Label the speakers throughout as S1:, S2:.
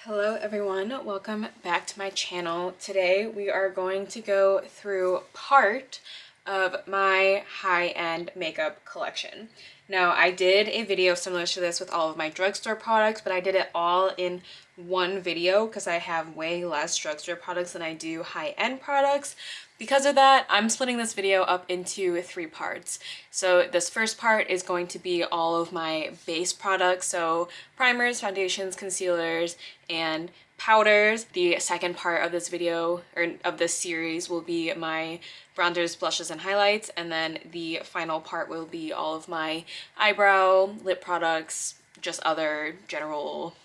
S1: Hello everyone, welcome back to my channel. Today we are going to go through part of my high-end makeup collection. Now I did a video similar to this with all of my drugstore products, but I did it all in one video because I have way less drugstore products than I do high-end products. Because of that, I'm splitting this video up into 3 parts. So this first part is going to be all of my base products, so primers, foundations, concealers, and powders. The second part of this video, or of this series, will be my bronzers, blushes, and highlights, and then the final part will be all of my eyebrow, lip products, just other general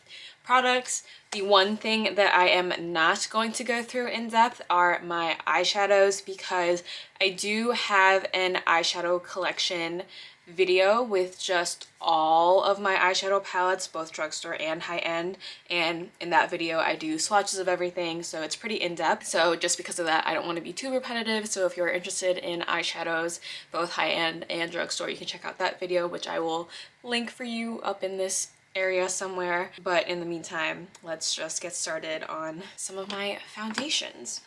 S1: products. The one thing that I am not going to go through in depth are my eyeshadows, because I do have an eyeshadow collection video with just all of my eyeshadow palettes, both drugstore and high-end, and in that video I do swatches of everything, so it's pretty in-depth. So just because of that, I don't want to be too repetitive, so if you're interested in eyeshadows, both high-end and drugstore, you can check out that video, which I will link for you up in this area somewhere. But in the meantime, let's just get started on some of my foundations.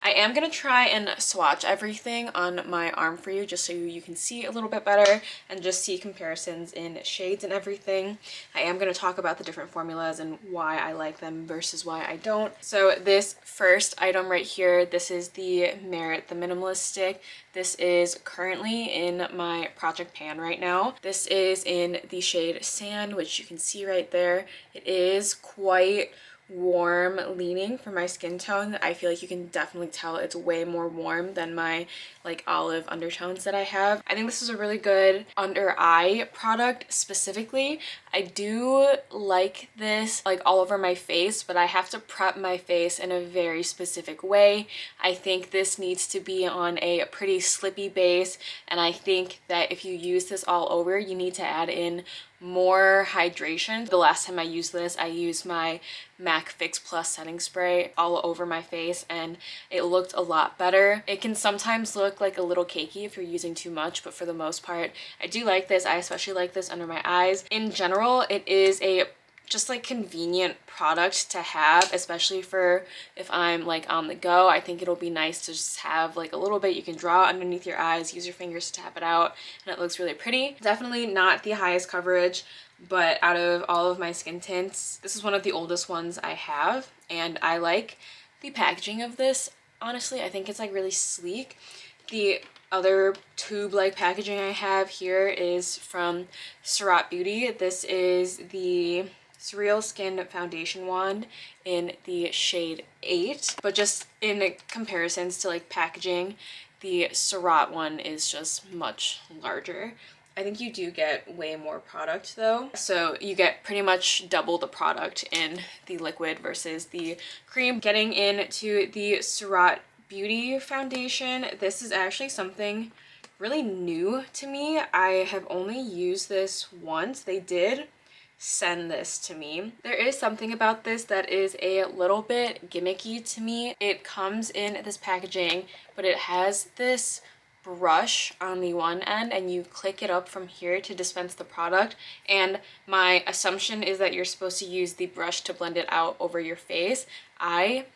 S1: I am going to try and swatch everything on my arm for you just so you can see a little bit better and just see comparisons in shades and everything. I am going to talk about the different formulas and why I like them versus why I don't. So this first item right here, this is the Merit the Minimalist Stick. This is currently in my project pan right now. This is in the shade Sand, which you can see right there. It is quite warm leaning for my skin tone. I feel like you can definitely tell it's way more warm than my like olive undertones that I have. I think this is a really good under eye product specifically. I do like this like all over my face, but I have to prep my face in a very specific way. I think this needs to be on a pretty slippy base, and I think that if you use this all over, you need to add in more hydration. The last time I used this, I used my MAC Fix Plus setting spray all over my face and it looked a lot better. It can sometimes look like a little cakey if you're using too much, but for the most part, I do like this. I especially like this under my eyes. In general, it is a just like convenient product to have, especially for if I'm like on the go. I think it'll be nice to just have like a little bit. You can draw underneath your eyes, use your fingers to tap it out, and it looks really pretty. Definitely not the highest coverage, but out of all of my skin tints, this is one of the oldest ones I have, and I like the packaging of this. Honestly, I think it's like really sleek. The other tube-like packaging I have here is from Surat Beauty. This is the Surreal Skin Foundation Wand in the shade 8, but just in comparisons to like packaging, the Surat one is just much larger. I think you do get way more product though. So you get pretty much double the product in the liquid versus the cream. Getting into the Surat Beauty foundation, this is actually something really new to me. I have only used this once. They did send this to me. There is something about this that is a little bit gimmicky to me. It comes in this packaging, but it has this brush on the one end and you click it up from here to dispense the product, and my assumption is that you're supposed to use the brush to blend it out over your face. I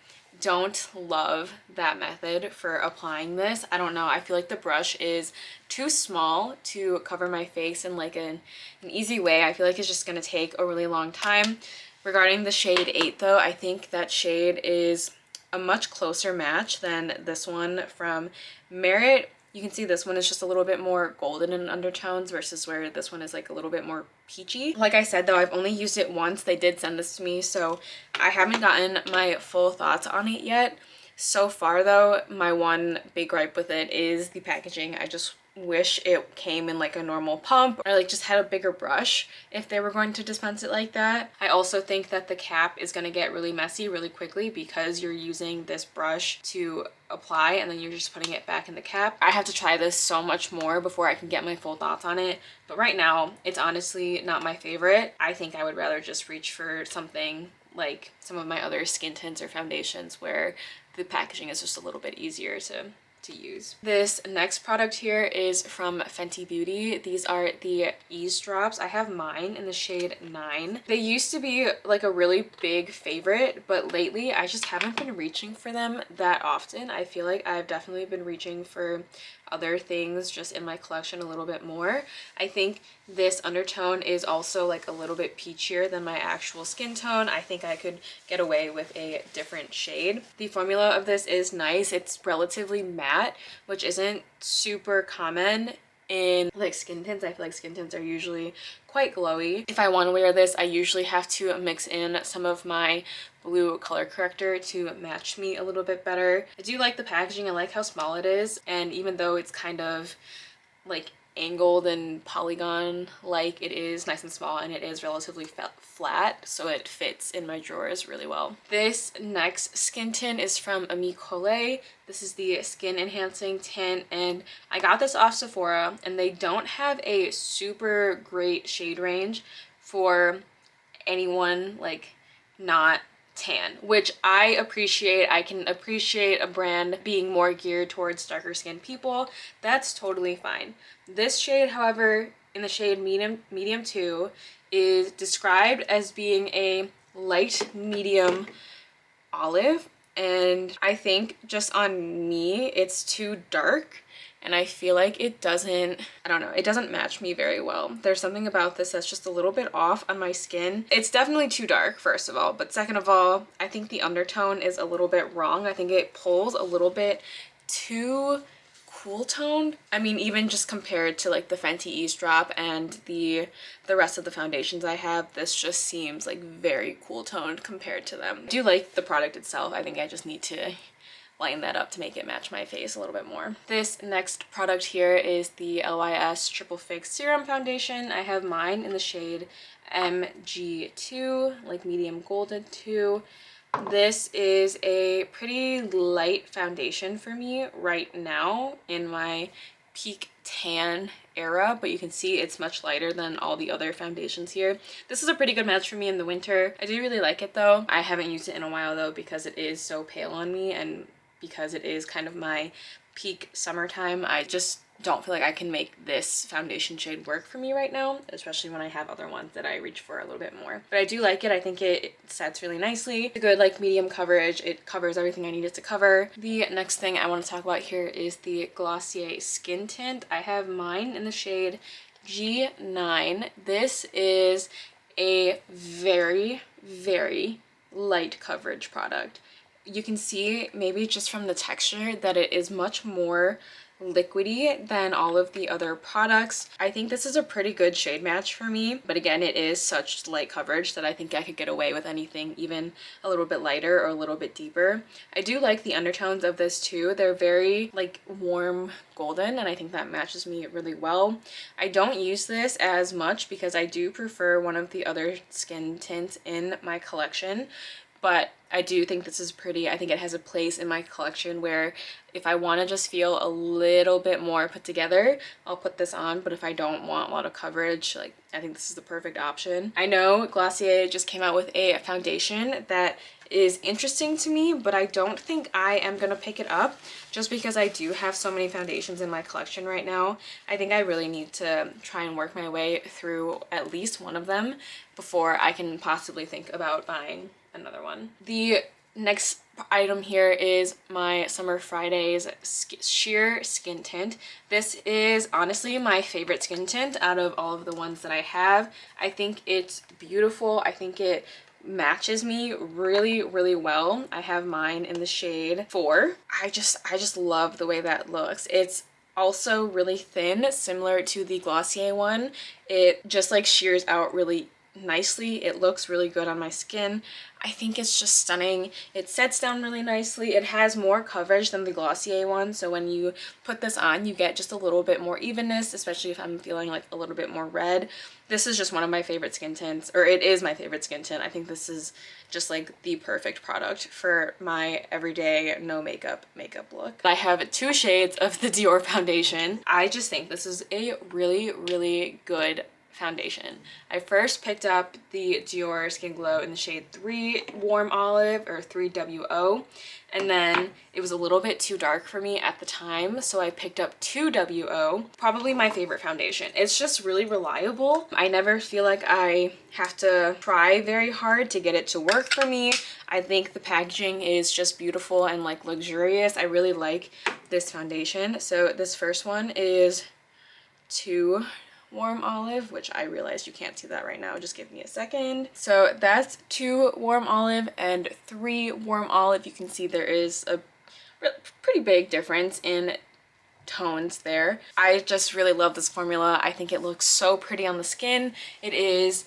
S1: don't love that method for applying this. I don't know, I feel like the brush is too small to cover my face in like an easy way. I feel like it's just gonna take a really long time. Regarding the shade 8 though, I think that shade is a much closer match than this one from Merit. You can see this one is just a little bit more golden in undertones versus where this one is like a little bit more peachy. Like I said though, I've only used it once. They did send this to me, so I haven't gotten my full thoughts on it yet. So far though, my one big gripe with it is the packaging. I just wish it came in like a normal pump or like just had a bigger brush if they were going to dispense it like that. I also think that the cap is going to get really messy really quickly because you're using this brush to apply and then you're just putting it back in the cap. I have to try this so much more before I can get my full thoughts on it, but right now it's honestly not my favorite. I think I would rather just reach for something like some of my other skin tints or foundations where the packaging is just a little bit easier to to use. This next product here is from Fenty Beauty. These are the Ease Drops. I have mine in the shade 9. They used to be like a really big favorite, but lately I just haven't been reaching for them that often. I feel like I've definitely been reaching for other things just in my collection a little bit more. I think this undertone is also like a little bit peachier than my actual skin tone. I think I could get away with a different shade. The formula of this is nice. It's relatively matte, which isn't super common in like skin tints. I feel like skin tints are usually quite glowy. If I want to wear this, I usually have to mix in some of my blue color corrector to match me a little bit better. I do like the packaging. I like how small it is, and even though it's kind of like angled and polygon like, it is nice and small and it is relatively flat, so it fits in my drawers really well. This next skin tint is from Ami Collet. This is the skin enhancing tint, and I got this off Sephora, and they don't have a super great shade range for anyone like not tan, which I appreciate. I can appreciate a brand being more geared towards darker skinned people. That's totally fine. This shade, however, in the shade medium 2, is described as being a light medium olive, and I think just on me it's too dark, and I feel like it doesn't, I don't know, it doesn't match me very well. There's something about this that's just a little bit off on my skin. It's definitely too dark, first of all, but second of all, I think the undertone is a little bit wrong. I think it pulls a little bit too cool toned. I mean, even just compared to like the Fenty Ease Drop and the rest of the foundations I have, this just seems like very cool toned compared to them. I do like the product itself. I think I just need to lighten that up to make it match my face a little bit more. This next product here is the LYS Triple Fix Serum Foundation. I have mine in the shade MG2, like medium golden 2. This is a pretty light foundation for me right now in my peak tan era, but you can see it's much lighter than all the other foundations here. This is a pretty good match for me in the winter. I do really like it though. I haven't used it in a while though because it is so pale on me, and because it is kind of my peak summertime, I just don't feel like I can make this foundation shade work for me right now, especially when I have other ones that I reach for a little bit more. But I do like it. I think it sets really nicely. It's a good like medium coverage. It covers everything I need it to cover. The next thing I want to talk about here is the Glossier Skin Tint. I have mine in the shade G9. This is a very, very light coverage product. You can see maybe just from the texture that it is much more liquidy than all of the other products. I think this is a pretty good shade match for me, but again, it is such light coverage that I think I could get away with anything even a little bit lighter or a little bit deeper. I do like the undertones of this too. They're very like warm golden, and I think that matches me really well. I don't use this as much because I do prefer one of the other skin tints in my collection, but I do think this is pretty. I think it has a place in my collection where if I want to just feel a little bit more put together, I'll put this on. But if I don't want a lot of coverage, like, I think this is the perfect option. I know Glossier just came out with a foundation that is interesting to me, but I don't think I am gonna pick it up just because I do have so many foundations in my collection right now. I think I really need to try and work my way through at least one of them before I can possibly think about buying another one. The next item here is my Summer Fridays Sheer Skin Tint. This is honestly my favorite skin tint out of all of the ones that I have. I think it's beautiful. I think it matches me really, really well. I have mine in the shade 4. I just love the way that looks. It's also really thin, similar to the Glossier one. It just like shears out really nicely. It looks really good on my skin. I think it's just stunning. It sets down really nicely. It has more coverage than the Glossier one, so when you put this on, you get just a little bit more evenness, especially if I'm feeling like a little bit more red. This is just one of my favorite skin tints, or it is my favorite skin tint. I think this is just like the perfect product for my everyday no makeup look. I have 2 shades of the Dior foundation. I just think this is a really, really good foundation. I first picked up the Dior Skin Glow in the shade 3 Warm Olive, or 3WO, and then it was a little bit too dark for me at the time, so I picked up 2WO, probably my favorite foundation. It's just really reliable. I never feel like I have to try very hard to get it to work for me. I think the packaging is just beautiful and like luxurious. I really like this foundation. So this first one is 2 Warm Olive, which I realized you can't see that right now. Just give me a second. So that's 2 Warm Olive and 3 Warm Olive. You can see there is a pretty big difference in tones there. I just really love this formula. I think it looks so pretty on the skin. It is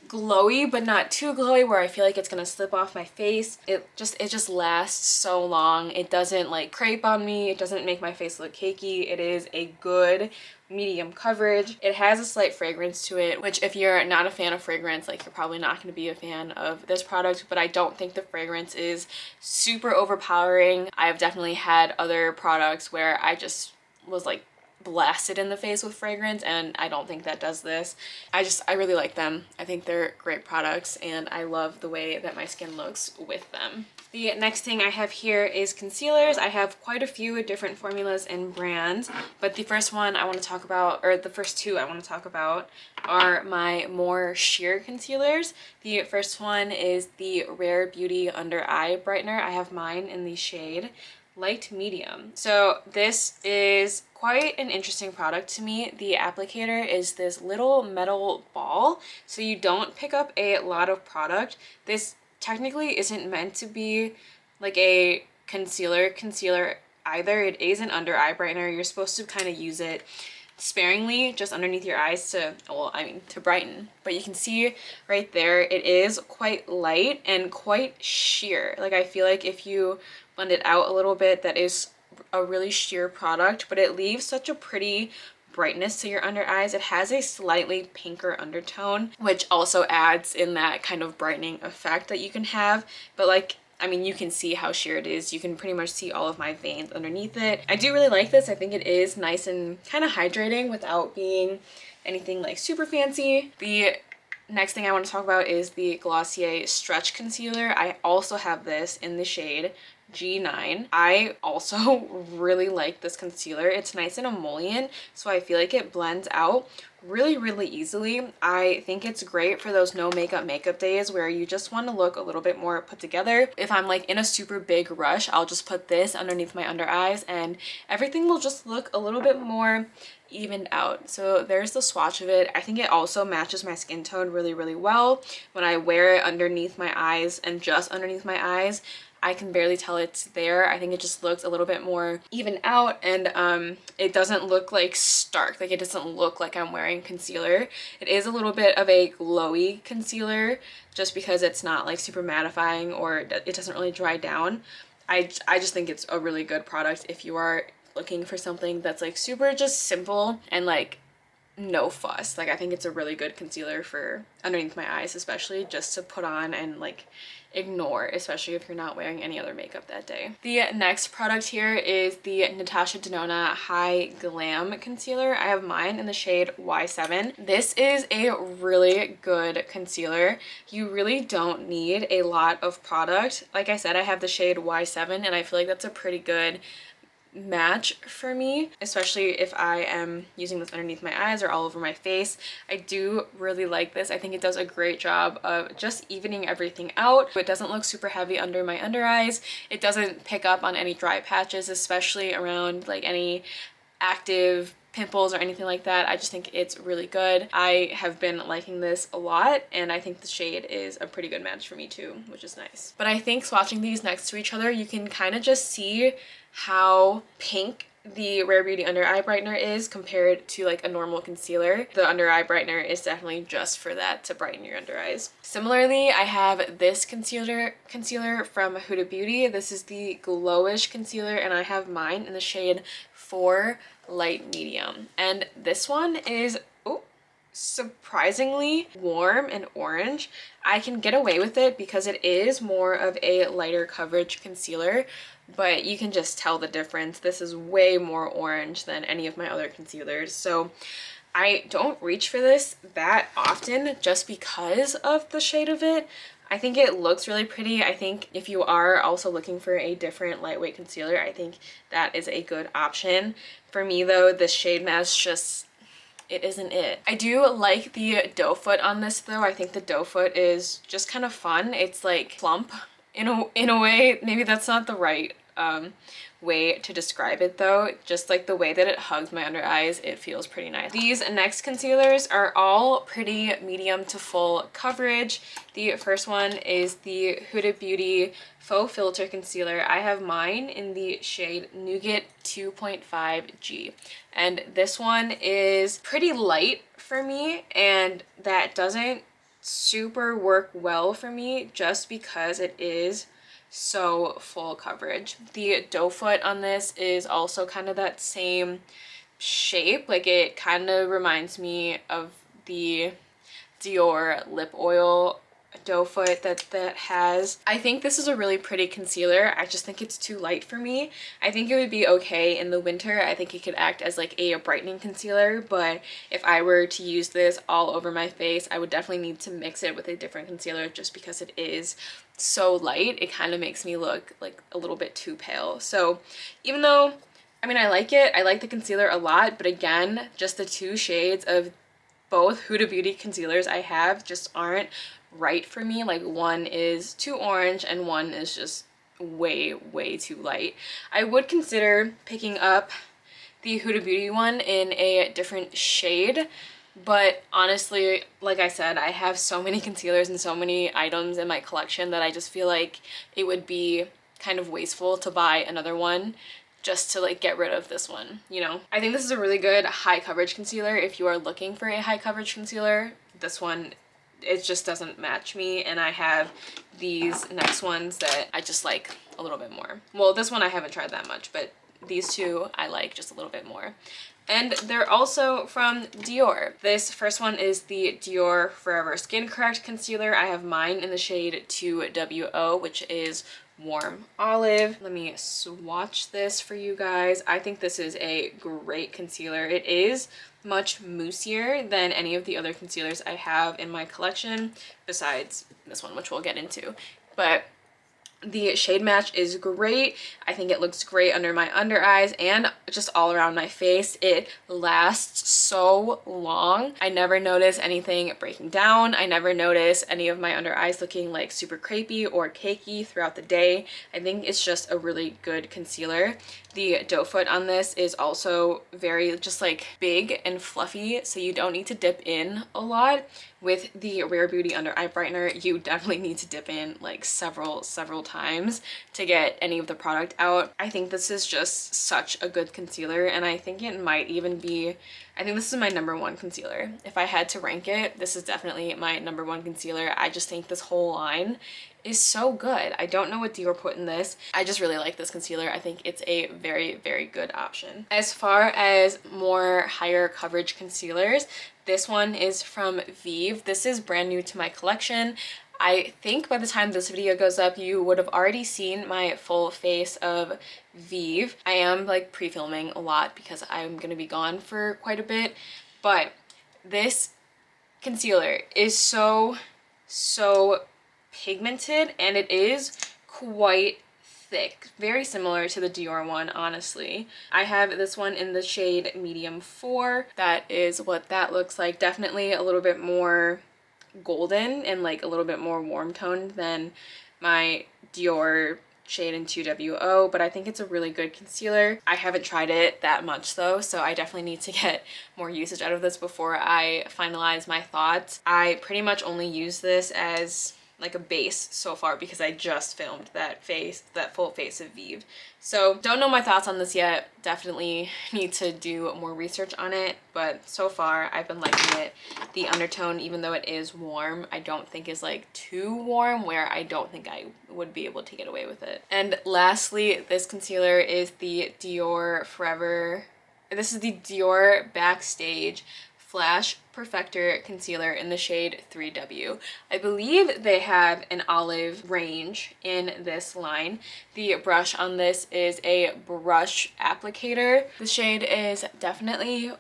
S1: glowy, but not too glowy where I feel like it's gonna slip off my face. It just lasts so long. It doesn't like crepe on me. It doesn't make my face look cakey. It is a good medium coverage. It has a slight fragrance to it, which if you're not a fan of fragrance, like, you're probably not going to be a fan of this product, but I don't think the fragrance is super overpowering. I've definitely had other products where I just was like blasted in the face with fragrance, and I don't think that does this. I really like them. I think they're great products, and I love the way that my skin looks with them. The next thing I have here is concealers. I have quite a few different formulas and brands, but the first one I want to talk about, or the first two I want to talk about, are my more sheer concealers. The first one is the Rare Beauty Under Eye Brightener. I have mine in the shade Light Medium. So this is quite an interesting product to me. The applicator is this little metal ball, so you don't pick up a lot of product. This technically isn't meant to be like a concealer either. It is an under eye brightener. You're supposed to kind of use it sparingly just underneath your eyes to, well, I mean, to brighten. But you can see right there, it is quite light and quite sheer. Like, I feel like if you blend it out a little bit, that is a really sheer product, but it leaves such a pretty brightness to your under eyes. It has a slightly pinker undertone, which also adds in that kind of brightening effect that you can have. But like, I mean, you can see how sheer it is. You can pretty much see all of my veins underneath it. I do really like this. I think it is nice and kind of hydrating without being anything like super fancy. The next thing I want to talk about is the Glossier Stretch Concealer. I also have this in the shade G9. I also really like this concealer. It's nice and emollient, so I feel like it blends out really easily. I think it's great for those no makeup days where you just want to look a little bit more put together. If I'm like in a super big rush, I'll just put this underneath my under eyes and everything will just look a little bit more evened out. So there's the swatch of it. I think it also matches my skin tone really well. When I wear it underneath my eyes and just underneath my eyes, I can barely tell it's there. I think it just looks a little bit more even out, and it doesn't look like stark. Like, it doesn't look like I'm wearing concealer. It is a little bit of a glowy concealer just because it's not like super mattifying, or it doesn't really dry down. I just think it's a really good product if you are looking for something that's like super just simple and like no fuss. Like, I think it's a really good concealer for underneath my eyes, especially just to put on and like ignore, especially if you're not wearing any other makeup that day. The next product here is the Natasha Denona High Glam Concealer. I have mine in the shade Y7. This is a really good concealer. You really don't need a lot of product. Like I said, I have the shade Y7, and I feel like that's a pretty good match for me, especially if I am using this underneath my eyes or all over my face. I do really like this. I think it does a great job of just evening everything out. It doesn't look super heavy under my under eyes. It doesn't pick up on any dry patches, especially around like any active pimples or anything like that. I just think it's really good. I have been liking this a lot, and I think the shade is a pretty good match for me too, which is nice. But I think swatching these next to each other, you can kind of just see how pink the Rare Beauty Under Eye Brightener is compared to like a normal concealer. The Under Eye Brightener is definitely just for that, to brighten your under eyes. Similarly, I have this concealer from Huda Beauty. This is the Glowish Concealer, and I have mine in the shade 4 Light Medium. And this one is surprisingly warm and orange. I can get away with it because it is more of a lighter coverage concealer, but you can just tell the difference. This is way more orange than any of my other concealers. So I don't reach for this that often just because of the shade of it. I think it looks really pretty. I think if you are also looking for a different lightweight concealer, I think that is a good option. For me though, the shade match just, it isn't it. I do like the doe foot on this though. I think the doe foot is just kind of fun. It's like plump in a way. Maybe that's not the right way to describe it though. Just like the way that it hugs my under eyes, it feels pretty nice. These next concealers are all pretty medium to full coverage. The first one is the Huda Beauty Faux Filter Concealer. I have mine in the shade Nougat 2.5G. And this one is pretty light for me, and that doesn't super work well for me just because it is so full coverage. The doe foot on this is also kind of that same shape. Like it kind of reminds me of the Dior lip oil doe foot that has. I think this is a really pretty concealer. I just think it's too light for me. I think it would be okay in the winter. I think it could act as like a brightening concealer, but if I were to use this all over my face, I would definitely need to mix it with a different concealer just because it is so light. It kind of makes me look like a little bit too pale. So even though, I mean, I like it, I like the concealer a lot, but again, just the two shades of both Huda Beauty concealers I have just aren't right for me. Like one is too orange and one is just way too light. I would consider picking up the Huda Beauty one in a different shade, but honestly, like I said, I have so many concealers and so many items in my collection that I just feel like it would be kind of wasteful to buy another one just to like get rid of this one, you know? I think this is a really good high coverage concealer if you are looking for a high coverage concealer. This one, it just doesn't match me, and I have these next ones that I just like a little bit more. Well, this one I haven't tried that much, but these two I like just a little bit more. And they're also from Dior. This first one is the Dior Forever Skin Correct Concealer. I have mine in the shade 2WO, which is warm olive. Let me swatch this for you guys. I think this is a great concealer. It is much moussier than any of the other concealers I have in my collection, besides this one, which we'll get into. But the shade match is great. I think it looks great under my under eyes and just all around my face. It lasts so long. I never notice anything breaking down. I never notice any of my under eyes looking like super crepey or cakey throughout the day. I think it's just a really good concealer. The doe foot on this is also very just like big and fluffy, so you don't need to dip in a lot. With the Rare Beauty under eye brightener, you definitely need to dip in like several times to get any of the product out. I think this is just such a good concealer, and I think it might even be, I think this is my #1 concealer. If I had to rank it, this is definitely my #1 concealer. I just think this whole line is so good. I don't know what Dior put in this. I just really like this concealer. I think it's a very good option. As far as more higher coverage concealers, this one is from Viv. This is brand new to my collection. I think by the time this video goes up, you would have already seen my full face of Viv. I am like pre-filming a lot because I'm gonna be gone for quite a bit, but this concealer is so pigmented, and it is quite thick, very similar to the Dior one, honestly. I have this one in the shade medium 4. That is what that looks like. Definitely a little bit more golden and like a little bit more warm toned than my Dior shade in 2WO, but I think it's a really good concealer. I haven't tried it that much though, so I definitely need to get more usage out of this before I finalize my thoughts. I pretty much only use this as like a base so far because I just filmed that full face of Viv. So don't know my thoughts on this yet. Definitely need to do more research on it, but so far I've been liking it. The undertone, even though it is warm, I don't think is like too warm where I don't think I would be able to get away with it. And lastly, this concealer is the Dior Forever. This is the Dior Backstage Flash Perfector Concealer in the shade 3W. I believe they have an olive range in this line. The brush on this is a brush applicator. The shade is definitely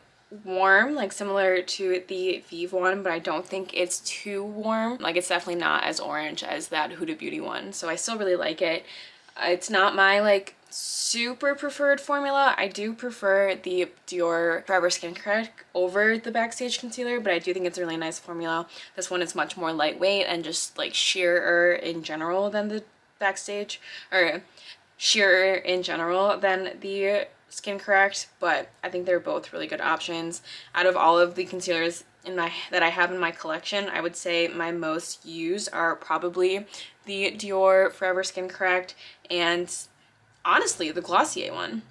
S1: warm, like similar to the Vive one, but I don't think it's too warm. Like it's definitely not as orange as that Huda Beauty one, so I still really like it. It's not my like super preferred formula. I do prefer the Dior Forever Skin Correct over the Backstage concealer, but I do think it's a really nice formula. This one is much more lightweight and just like sheerer in general than the Backstage, or sheerer in general than the Skin Correct, but I think they're both really good options. Out of all of the concealers that I have in my collection, I would say my most used are probably the Dior Forever Skin Correct and honestly the Glossier one.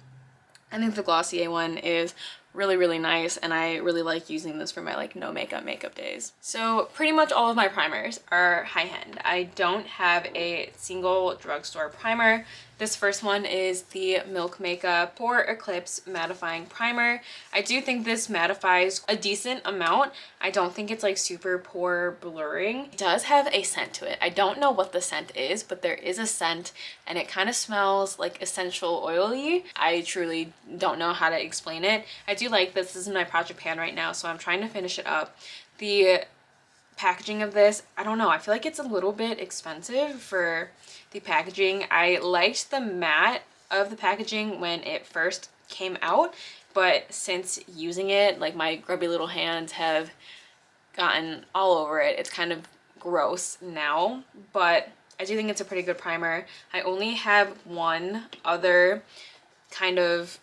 S1: I think the Glossier one is really nice, and I really like using this for my like no makeup days. So pretty much all of my primers are high-end. I don't have a single drugstore primer. This first one is the Milk Makeup Pore Eclipse Mattifying Primer. I do think this mattifies a decent amount. I don't think it's like super pore blurring. It does have a scent to it. I don't know what the scent is, but there is a scent and it kind of smells like essential oily. I truly don't know how to explain it. I do like this. This is in my project pan right now, so I'm trying to finish it up. The packaging of this, I don't know, I feel like it's a little bit expensive for the packaging. I liked the matte of the packaging when it first came out, but since using it, like my grubby little hands have gotten all over it. It's kind of gross now, but I do think it's a pretty good primer. I only have one other kind of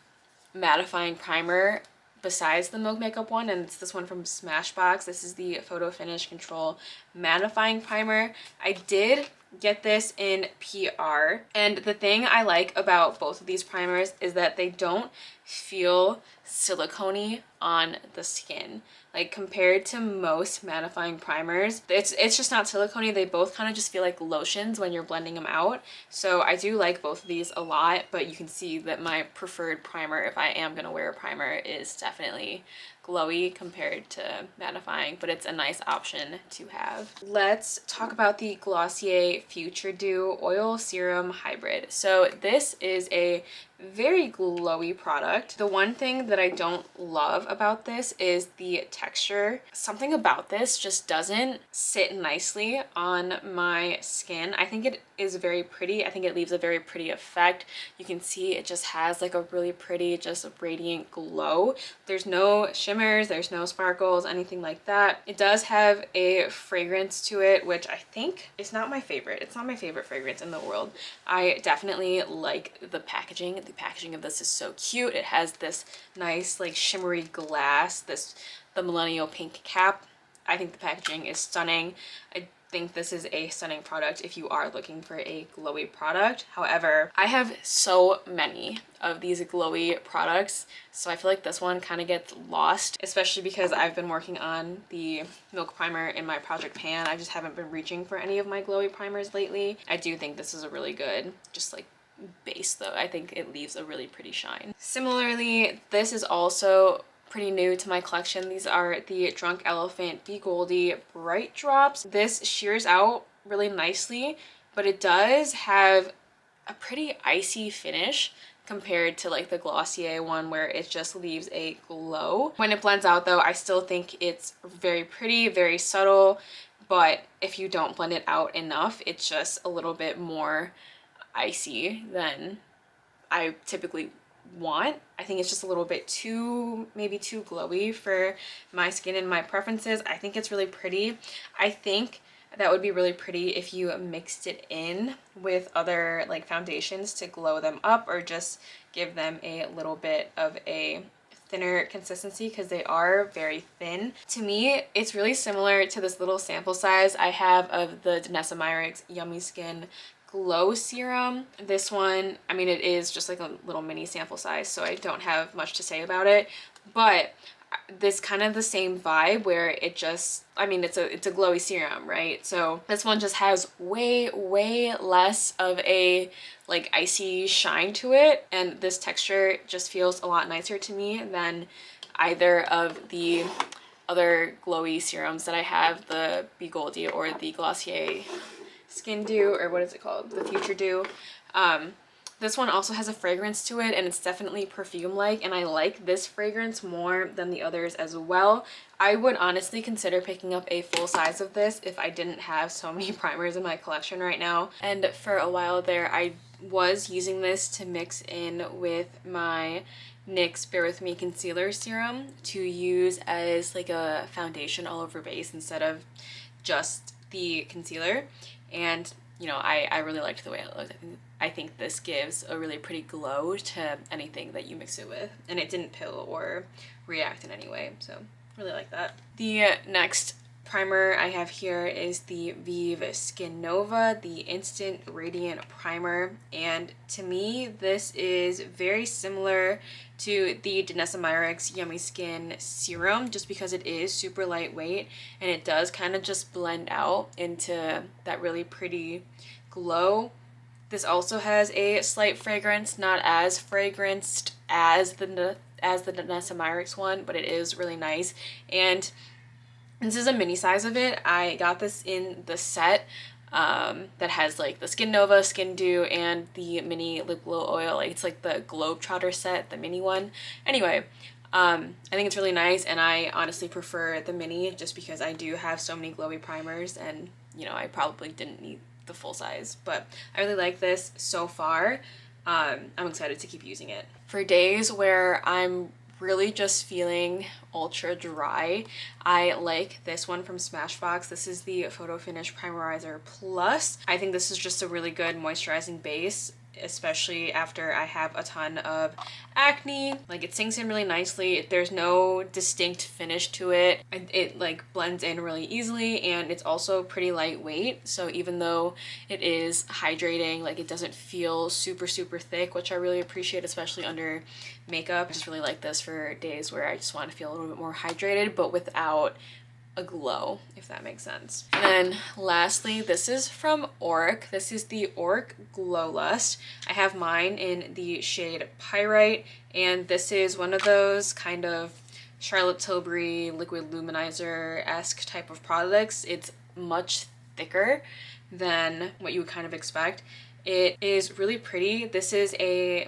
S1: mattifying primer besides the Milk Makeup one, and it's this one from Smashbox. This is the Photo Finish Control Mattifying Primer. I did get this in PR, and the thing I like about both of these primers is that they don't feel silicone-y on the skin. Like compared to most mattifying primers, it's just not silicone-y. They both kind of just feel like lotions when you're blending them out. So I do like both of these a lot, but you can see that my preferred primer, if I am gonna wear a primer, is definitely glowy compared to mattifying, but it's a nice option to have. Let's talk about the Glossier Future Dew Oil Serum Hybrid. So this is a very glowy product. The one thing that I don't love about this is the texture. Something about this just doesn't sit nicely on my skin. I think it is very pretty. I think it leaves a very pretty effect. You can see it just has like a really pretty, just radiant glow. There's no shimmers, there's no sparkles, anything like that. It does have a fragrance to it, which I think is not my favorite. It's not my favorite fragrance in the world. I definitely like the packaging. The packaging of this is so cute. It has this nice like shimmery glass, the millennial pink cap. I think the packaging is stunning. I think this is a stunning product if you are looking for a glowy product. However, I have so many of these glowy products, so I feel like this one kind of gets lost, especially because I've been working on the Milk Primer in my project pan. I just haven't been reaching for any of my glowy primers lately. I do think this is a really good, just like base though. I think it leaves a really pretty shine. Similarly, this is also pretty new to my collection. These are the Drunk Elephant Be Goldy Bright Drops. This shears out really nicely, but it does have a pretty icy finish compared to like the Glossier one where it just leaves a glow. When it blends out though, I still think it's very pretty, very subtle, but if you don't blend it out enough, it's just a little bit more icy than I typically want. I think it's just a little bit too, maybe too glowy for my skin and my preferences. I think it's really pretty. I think that would be really pretty if you mixed it in with other like foundations to glow them up or just give them a little bit of a thinner consistency because they are very thin. To me, it's really similar to this little sample size I have of the Danessa Myricks Yummy Skin Glow Serum. This one, I mean, it is just like a little mini sample size, so I don't have much to say about it, but this kind of the same vibe where it just, I mean, it's a glowy serum, right? So this one just has way less of a like icy shine to it, and this texture just feels a lot nicer to me than either of the other glowy serums that I have, the Be Goldy or the Glossier Skin Dew, or what is it called? The Future Dew. This one also has a fragrance to it, and it's definitely perfume-like, and I like this fragrance more than the others as well. I would honestly consider picking up a full size of this if I didn't have so many primers in my collection right now. And for a while there, I was using this to mix in with my NYX Bear With Me Concealer Serum to use as like a foundation all over base instead of just the concealer. And you know, I really liked the way it looked. I think this gives a really pretty glow to anything that you mix it with, and it didn't pill or react in any way, so really like that. The next primer I have here is the Vive Skin Nova, the Instant Radiant Primer, and to me this is very similar to the Danessa Myricks Yummy Skin Serum, just because it is super lightweight and it does kind of just blend out into that really pretty glow. This also has a slight fragrance, not as fragranced as the Danessa Myricks one, but it is really nice. And this is a mini size of it. I got this in the set that has like the Skin Nova, Skin Dew, and the mini lip glow oil. Like it's like the Globetrotter set, the mini one. Anyway, I think it's really nice, and I honestly prefer the mini just because I do have so many glowy primers, and you know, I probably didn't need the full size, but I really like this so far. I'm excited to keep using it. For days where I'm really just feeling ultra dry, I like this one from Smashbox. This is the Photo Finish Primerizer Plus. I think this is just a really good moisturizing base, especially after I have a ton of acne. Like it sinks in really nicely. There's no distinct finish to it. It like blends in really easily, and it's also pretty lightweight. So even though it is hydrating, like it doesn't feel super thick, which I really appreciate, especially under makeup. I just really like this for days where I just want to feel a little bit more hydrated, but without a glow, if that makes sense. And then lastly, this is from Auric. This is the Auric Glow Lust. I have mine in the shade Pyrite, and this is one of those kind of Charlotte Tilbury liquid luminizer-esque type of products. It's much thicker than what you would kind of expect. It is really pretty. This is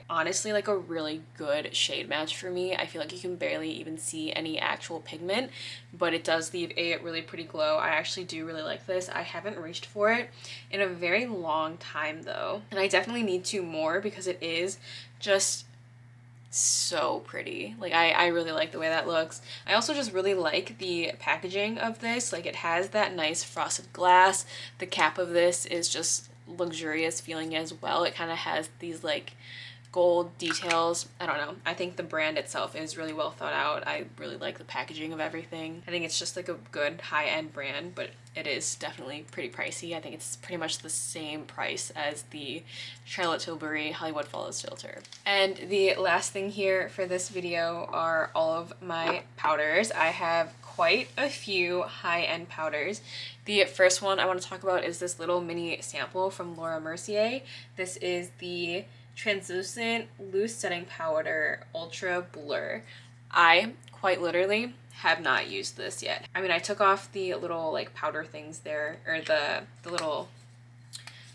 S1: honestly like a really good shade match for me. I feel like you can barely even see any actual pigment, but it does leave a really pretty glow. I actually do really like this. I haven't reached for it in a very long time though, and I definitely need to more because it is just so pretty. Like I really like the way that looks. I also just really like the packaging of this. Like it has that nice frosted glass. The cap of this is just luxurious feeling as well. It kind of has these like gold details. I don't know. I think the brand itself is really well thought out. I really like the packaging of everything. I think it's just like a good high-end brand, but it is definitely pretty pricey. I think it's pretty much the same price as the Charlotte Tilbury Hollywood Follows filter. And the last thing here for this video are all of my powders. I have quite a few high-end powders. The first one I want to talk about is this little mini sample from Laura Mercier. This is the Translucent Loose Setting Powder Ultra Blur. I quite literally have not used this yet. I mean, I took off the little like powder things there, or the little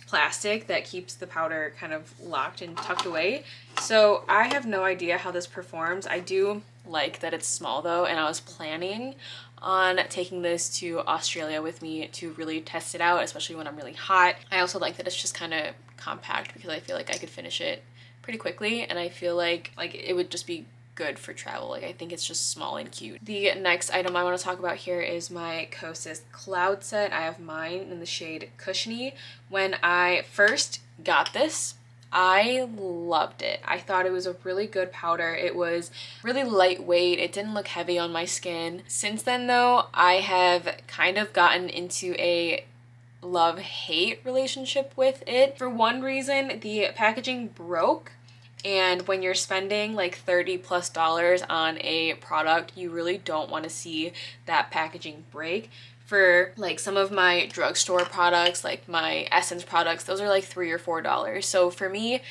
S1: plastic that keeps the powder kind of locked and tucked away. So I have no idea how this performs. I do like that it's small though, and I was planning on taking this to Australia with me to really test it out, especially when I'm really hot. I also like that it's just kind of compact because I feel like I could finish it pretty quickly, and I feel like it would just be good for travel. Like I think it's just small and cute. The next item I want to talk about here is my Kosas Cloud Set. I have mine in the shade Cushiony. When I first got this, I loved it. I thought it was a really good powder. It was really lightweight. It didn't look heavy on my skin. Since then though, I have kind of gotten into a love-hate relationship with it. For one reason, the packaging broke, and when you're spending like $30+ on a product, you really don't want to see that packaging break. For like some of my drugstore products, like my Essence products, those are like $3 or $4. So for me,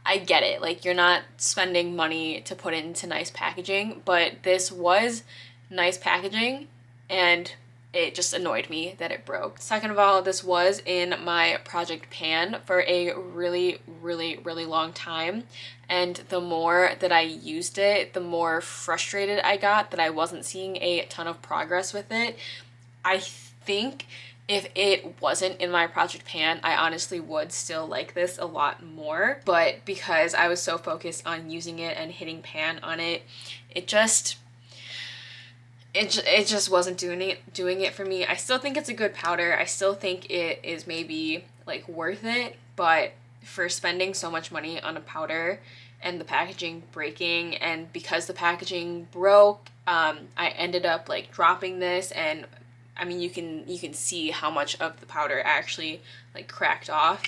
S1: I get it. Like you're not spending money to put it into nice packaging, but this was nice packaging, and it just annoyed me that it broke. Second of all, this was in my project pan for a really, really, really long time. And the more that I used it, the more frustrated I got that I wasn't seeing a ton of progress with it. I think if it wasn't in my project pan, I honestly would still like this a lot more. But because I was so focused on using it and hitting pan on it, it just wasn't doing it for me. I still think it's a good powder. I still think it is maybe like worth it, but for spending so much money on a powder and the packaging breaking, and because the packaging broke, I ended up like dropping this, and I mean you can see how much of the powder actually like cracked off.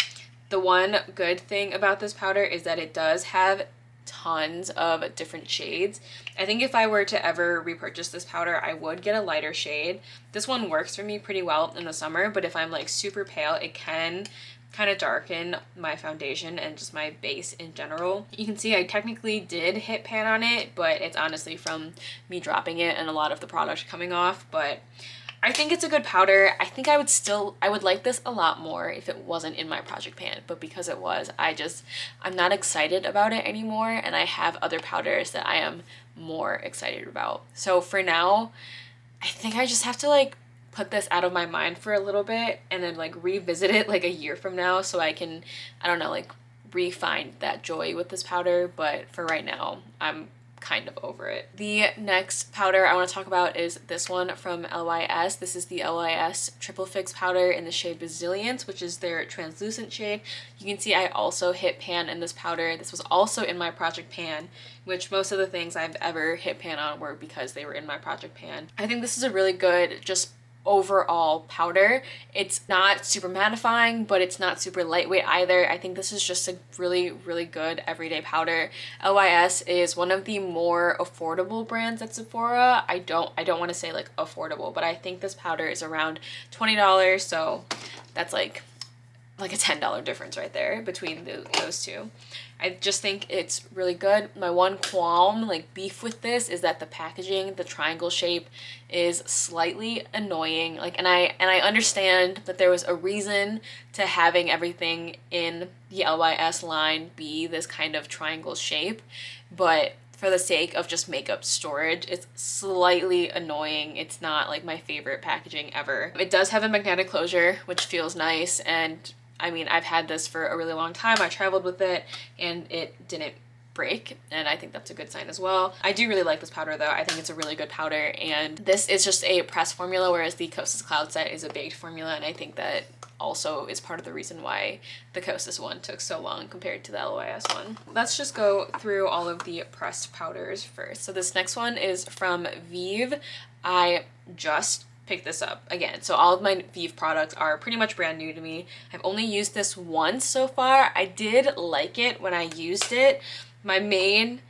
S1: The one good thing about this powder is that it does have tons of different shades. I think if I were to ever repurchase this powder, I would get a lighter shade. This one works for me pretty well in the summer, but if I'm like super pale, it can kind of darken my foundation and just my base in general. You can see I technically did hit pan on it, but it's honestly from me dropping it and a lot of the product coming off. But I think it's a good powder. I think I would like this a lot more if it wasn't in my project pan, but because it was, I'm not excited about it anymore, and I have other powders that I am more excited about. So for now, I think I just have to like put this out of my mind for a little bit and then like revisit it like a year from now so I can, I don't know, like re-find that joy with this powder. But for right now, I'm kind of over it. The next powder I want to talk about is this one from LYS. This is the LYS Triple Fix powder in the shade Resilience, which is their translucent shade. You can see I also hit pan in this powder. This was also in my project pan, which most of the things I've ever hit pan on were because they were in my project pan. I think this is a really good just overall powder. It's not super mattifying, but it's not super lightweight either. I think this is just a really, really good everyday powder. LYS is one of the more affordable brands at Sephora. I don't want to say like affordable, but I think this powder is around $20, so that's like a $10 difference right there between those two. I just think it's really good. My one qualm, like beef with this, is that the packaging, the triangle shape, is slightly annoying. Like, and I understand that there was a reason to having everything in the LYS line be this kind of triangle shape, but for the sake of just makeup storage, it's slightly annoying. It's not like my favorite packaging ever. It does have a magnetic closure, which feels nice, and I mean, I've had this for a really long time. I traveled with it and it didn't break, and I think that's a good sign as well. I do really like this powder though. I think it's a really good powder, and this is just a pressed formula, whereas the Kosas Cloud Set is a baked formula, and I think that also is part of the reason why the Kosas one took so long compared to the LYS one. Let's just go through all of the pressed powders first. So this next one is from Viv. I just pick this up again. So all of my Viv products are pretty much brand new to me. I've only used this once so far. I did like it when I used it. My main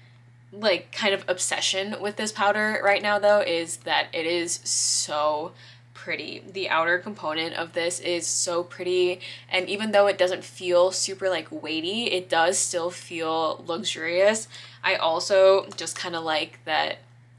S1: like kind of obsession with this powder right now though is that it is so pretty. The outer component of this is so pretty, and even though it doesn't feel super like weighty, it does still feel luxurious. I also just kind of like that,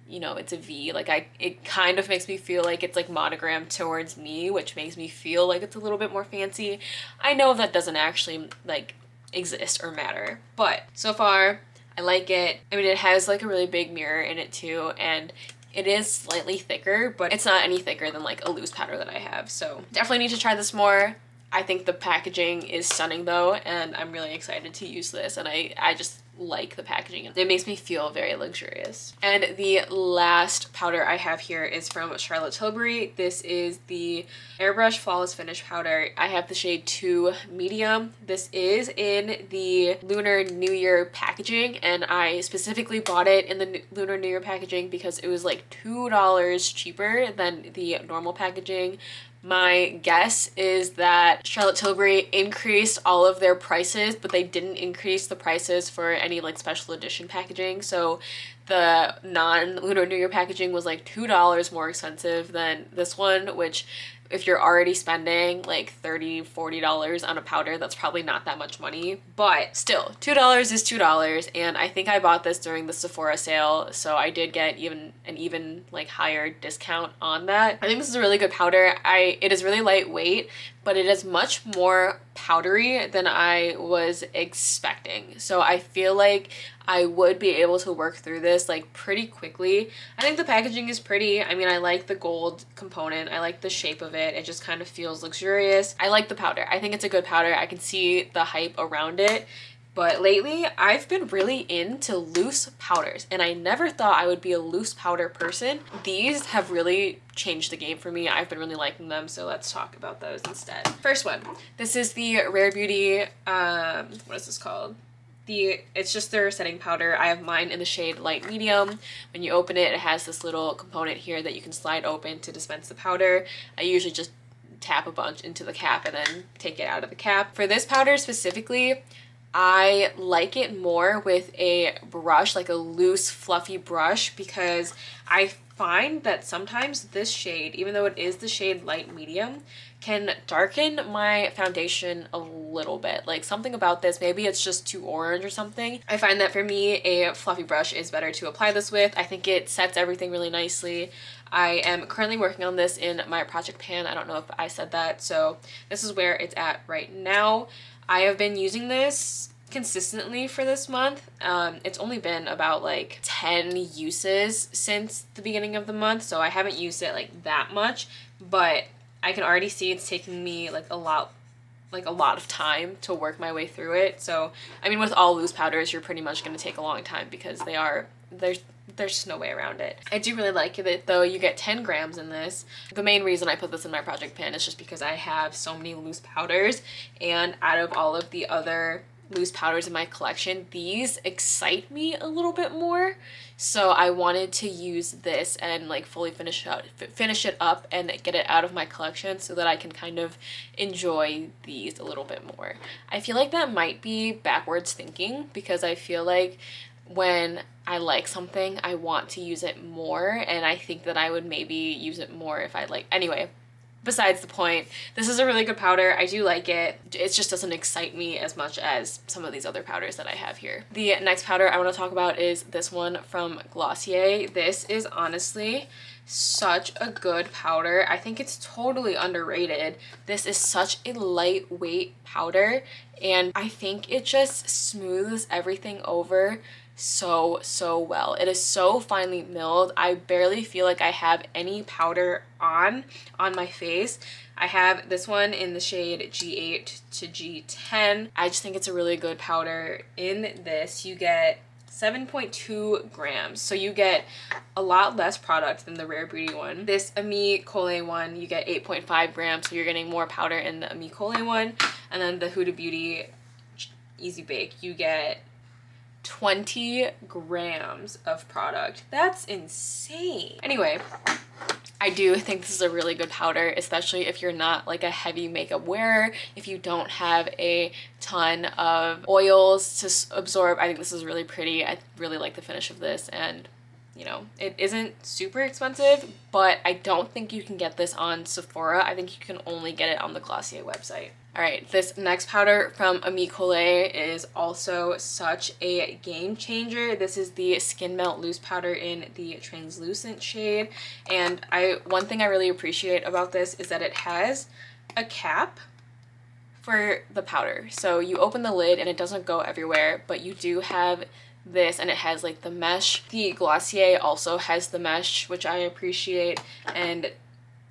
S1: you know, it's a V. Like it kind of makes me feel like it's like monogrammed towards me, which makes me feel like it's a little bit more fancy. I know that doesn't actually like exist or matter, but so far I like it. I mean, it has like a really big mirror in it too, and it is slightly thicker, but it's not any thicker than like a loose powder that I have. So definitely need to try this more. I think the packaging is stunning though, and I'm really excited to use this, and I just like the packaging. It makes me feel very luxurious. And the last powder I have here is from Charlotte Tilbury. This is the Airbrush Flawless Finish powder. I have the shade 2 medium. This is in the Lunar New Year packaging, and I specifically bought it in the Lunar New Year packaging because it was like $2 cheaper than the normal packaging. My guess is that Charlotte Tilbury increased all of their prices, but they didn't increase the prices for any like special edition packaging. So the non-Lunar New Year packaging was like $2 more expensive than this one, which if you're already spending like $30-$40 on a powder, that's probably not that much money, but still, $2 is $2, and I think I bought this during the Sephora sale, so I did get an even like higher discount on that. I think this is a really good powder. It is really lightweight, but it is much more powdery than I was expecting. So I feel like I would be able to work through this like pretty quickly. I think the packaging is pretty. I mean, I like the gold component. I like the shape of it. It just kind of feels luxurious. I like the powder. I think it's a good powder. I can see the hype around it. But lately, I've been really into loose powders, and I never thought I would be a loose powder person. These have really changed the game for me. I've been really liking them, so let's talk about those instead. First one, this is the Rare Beauty, what is this called? It's just their setting powder. I have mine in the shade light medium. When you open it, it has this little component here that you can slide open to dispense the powder. I usually just tap a bunch into the cap and then take it out of the cap. For this powder specifically, I like it more with a brush, like a loose, fluffy brush, because I find that sometimes this shade, even though it is the shade light medium, can darken my foundation a little bit. Like something about this, maybe it's just too orange or something. I find that for me, a fluffy brush is better to apply this with. I think it sets everything really nicely. I am currently working on this in my project pan. I don't know if I said that, so this is where it's at right now. I have been using this consistently for this month. It's only been about like 10 uses since the beginning of the month, so I haven't used it like that much, but I can already see it's taking me like a lot of time to work my way through it. So I mean, with all loose powders, you're pretty much going to take a long time because there's just no way around it. I do really like it though. You get 10 grams in this. The main reason I put this in my project pan is just because I have so many loose powders, and out of all of the other loose powders in my collection, these excite me a little bit more. So I wanted to use this and like fully finish it up and get it out of my collection so that I can kind of enjoy these a little bit more. I feel like that might be backwards thinking, because I feel like when I like something, I want to use it more, and I think that I would maybe use it more if I like. Anyway, besides the point, this is a really good powder. I do like it. It just doesn't excite me as much as some of these other powders that I have here. The next powder I want to talk about is this one from Glossier. This is honestly such a good powder. I think it's totally underrated. This is such a lightweight powder, and I think it just smooths everything over so well. It is so finely milled. I barely feel like I have any powder on my face. I have this one in the shade G8 to G10. I just think it's a really good powder. In this, you get 7.2 grams, so you get a lot less product than the Rare Beauty one. This Ami Colé one, you get 8.5 grams, so you're getting more powder in the Ami Colé one. And then the Huda Beauty Easy Bake, you get 20 grams of product. That's insane. Anyway, I do think this is a really good powder, especially if you're not like a heavy makeup wearer, if you don't have a ton of oils to absorb. I think this is really pretty. I really like the finish of this, and you know, it isn't super expensive, but I don't think you can get this on Sephora. I think you can only get it on the Glossier website. All right, this next powder from Ami Colé is also such a game changer. This is the Skin Melt Loose Powder in the translucent shade. And one thing I really appreciate about this is that it has a cap for the powder. So you open the lid and it doesn't go everywhere, but you do have this, and it has like the mesh. The Glossier also has the mesh, which I appreciate, and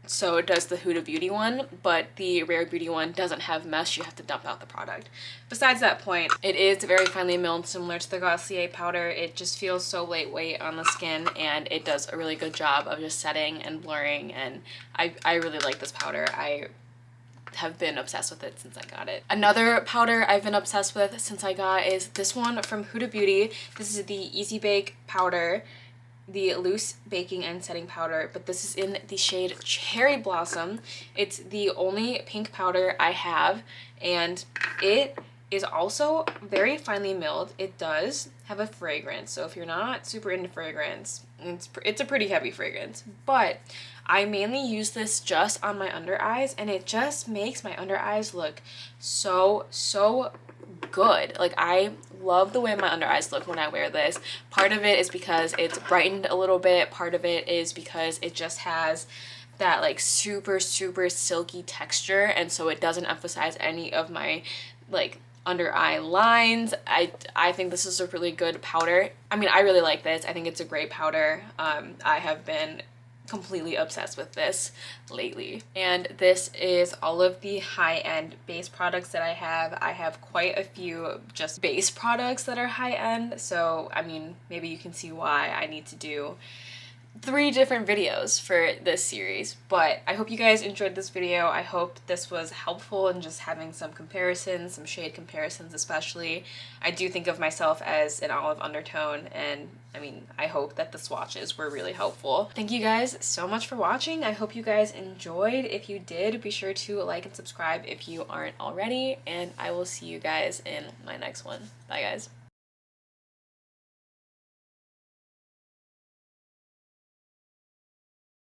S1: so does the Huda Beauty one, but the Rare Beauty one doesn't have mesh. You have to dump out the product. Besides that point, it is very finely milled, similar to the Glossier powder. It just feels so lightweight on the skin, and it does a really good job of just setting and blurring, and I really like this powder. I have been obsessed with it since I got it. Another powder I've been obsessed with since I got is this one from Huda Beauty. This is the Easy Bake powder, the loose baking and setting powder, but this is in the shade Cherry Blossom. It's the only pink powder I have, and it is also very finely milled. It does have a fragrance, so if you're not super into fragrance, it's a pretty heavy fragrance, but I mainly use this just on my under eyes, and it just makes my under eyes look so good. Like, I love the way my under eyes look when I wear this. Part of it is because it's brightened a little bit, part of it is because it just has that like super silky texture, and so it doesn't emphasize any of my like under eye lines. I think this is a really good powder. I mean, I really like this. I think it's a great powder. I have been completely obsessed with this lately. And this is all of the high-end base products that I have. I have quite a few just base products that are high-end, so I mean, maybe you can see why I need to do 3 different videos for this series. But I hope you guys enjoyed this video. I hope this was helpful in just having some comparisons, some shade comparisons especially. I do think of myself as an olive undertone, and I mean, I hope that the swatches were really helpful. Thank you guys so much for watching. I hope you guys enjoyed. If you did, be sure to like and subscribe if you aren't already, and I will see you guys in my next one. Bye guys.